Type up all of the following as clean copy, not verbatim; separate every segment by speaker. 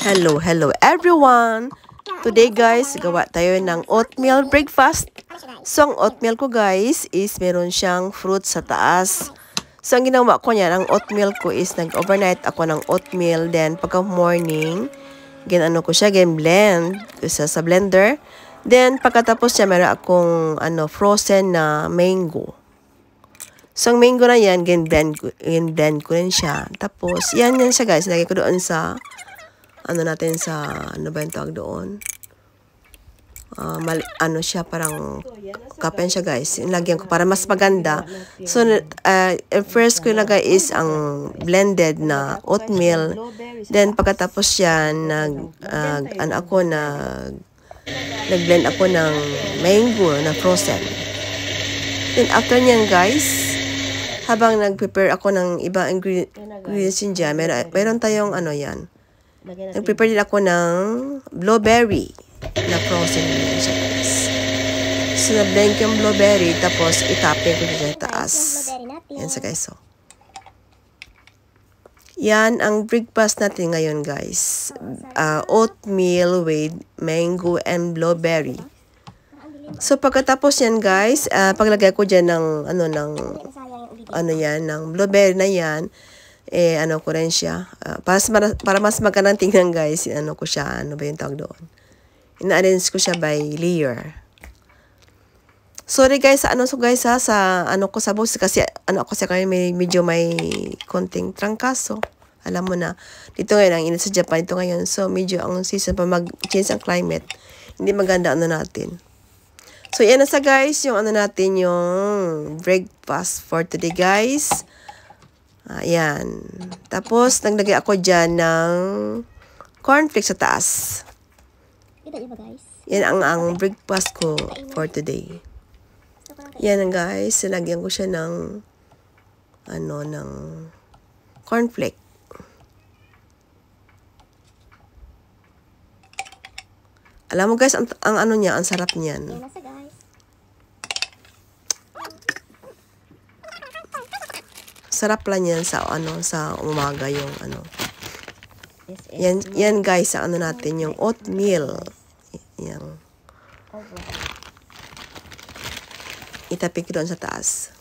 Speaker 1: Hello everyone! Today guys, gawa tayo ng oatmeal breakfast. So ang oatmeal ko guys is meron siyang fruit sa taas. So ang ginawa ko niyan, ang oatmeal ko is nag-overnight ako ng oatmeal. Then pagka morning, ginano ko siya, blend sa blender. Then pagkatapos niya, meron akong frozen na mango. So, ang mango na yan, blend ko rin siya. Tapos, yan siya guys. Lagay ko doon sa, natin sa, ano ba yung tawag doon? Siya, parang kapen siya guys. Lagyan ko para mas maganda. So, first ko ilagay is ang blended na oatmeal. Then, pagkatapos yan, nag-blend ako ng mango na frozen. Then, after nyan guys, habang nag-prepare ako ng ibang ingredients dyan, meron tayong yan. Nag-prepare din ako ng blueberry na frozen siya guys. So, na-blend yung blueberry, tapos itapin ko dyan sa taas. Yan sa guys, so. Yan ang breakfast natin ngayon guys. Oatmeal with mango and blueberry. So, pagkatapos yan guys, paglagay ko dyan ng, ng blueberry na yan, ko rin siya. Para mas magandang tingnan guys, ko siya, ano ba yung tawag doon? Ina-arrange ko siya by layer. Sorry guys, sa boss, kasi, medyo may konting trangkaso. Alam mo na, dito ngayon, ang init sa Japan, ito ngayon, so medyo ang season pa mag-change ang climate, hindi maganda natin. So, yan na sa guys, yung natin, yung breakfast for today guys. Ayan. Tapos, naglagay ako dyan ng cornflakes sa taas. Yan ang breakfast ko for today. Yan ang guys, nilagyan ko siya ng, ng cornflake. Alam mo guys, ang sarap niyan. Sarap lang yan sa umaga yung Yan guys, sa natin yung oatmeal. Yan. Itapik ko doon sa taas.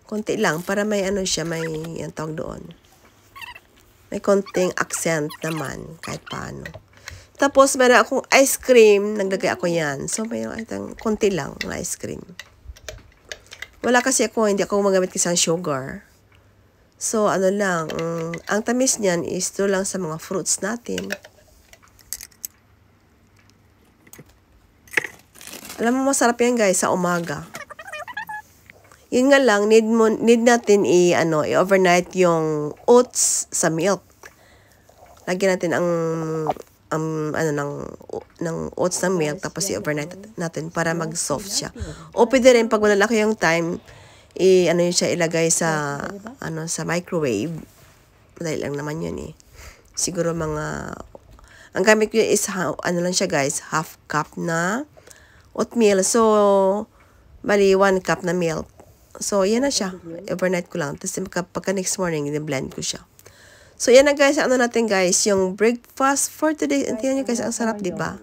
Speaker 1: Konti lang para may siya, may tawag doon. May konting accent naman kahit paano. Tapos meron akong ice cream, naglagay ako yan. So may konti lang ng ice cream. Wala kasi hindi ako magamit kasi ng sugar. So, lang, ang tamis niyan is ito lang sa mga fruits natin. Alam mo, masarap yan guys sa umaga. Yun nga lang, need natin i-overnight yung oats sa milk. Lagyan natin ng oats ng milk, tapos i-overnight natin para mag-soft siya. O pwede rin pag wala lang kayong time, siya ilagay sa sa microwave. Dahil lang naman yun Siguro ang gamit ko is lang siya guys, half cup na oatmeal. So bali 1 cup na milk. So yan na siya. Overnight ko lang. Tapos pagka next morning, i-blend ko siya. So, yan na guys, natin guys, yung breakfast for today. Tingnan nyo guys, ang sarap, di ba?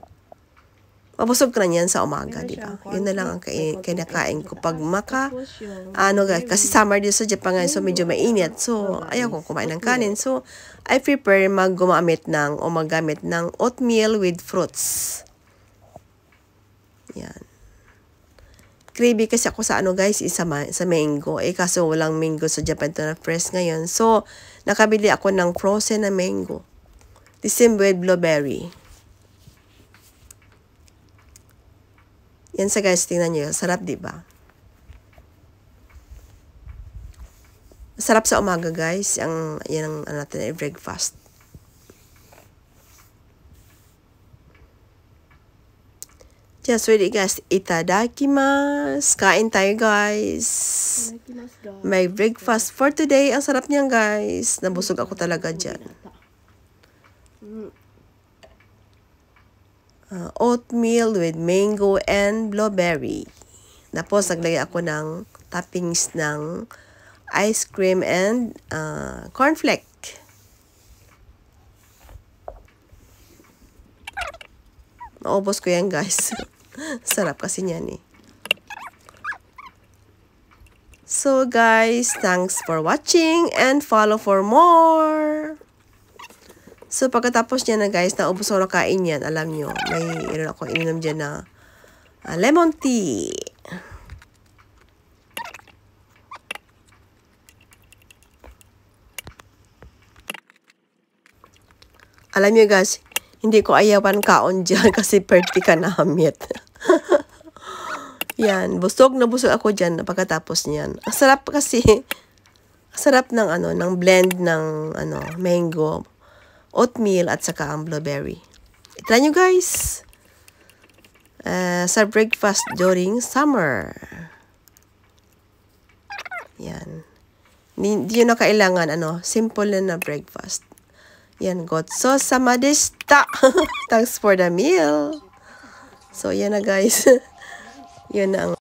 Speaker 1: Mabusog ka na yan sa umaga, di ba? Yun na lang ang kinakain ko pag guys, kasi summer dito sa Japan ngayon, so medyo mainit. So, ayaw kong kumain ng kanin. So, I prefer magamit ng oatmeal with fruits. Yan. Craving kasi ako sa guys, sa mango. Kaso walang mango sa Japan to na fresh ngayon. So, nakabili ako ng frozen na mango. The same with blueberry. Yan sa guys, tingnan nyo. Sarap, diba? Sarap sa umaga guys. Yan ang natin breakfast. Just ready guys, itadakimasu. Kain tayo guys. May breakfast for today. Ang sarap niyan guys. Nabusog ako talaga dyan. Oatmeal with mango and blueberry. Tapos naglagay ako ng toppings ng ice cream and cornflake. Naubos ko yan, guys. Sarap kasi niyan eh. So, guys, thanks for watching and follow for more. So, pagkatapos niya na, guys, naubos ko na kain yan. Alam nyo, may ako ininom dyan na lemon tea. Alam nyo, guys, hindi ko ayawan kaon dyan kasi perti ka namit. Yan, busog na busog ako dyan pagkatapos niyan. Ang sarap kasi, sarap ng ng blend ng mango, oatmeal at saka ang blueberry. Try nyo, guys. Sa breakfast during summer. Yan. Hindi nyo na kailangan simple na breakfast. Yan, gotso samadeshita. Thanks for the meal. So, yan na, guys. Yan na ang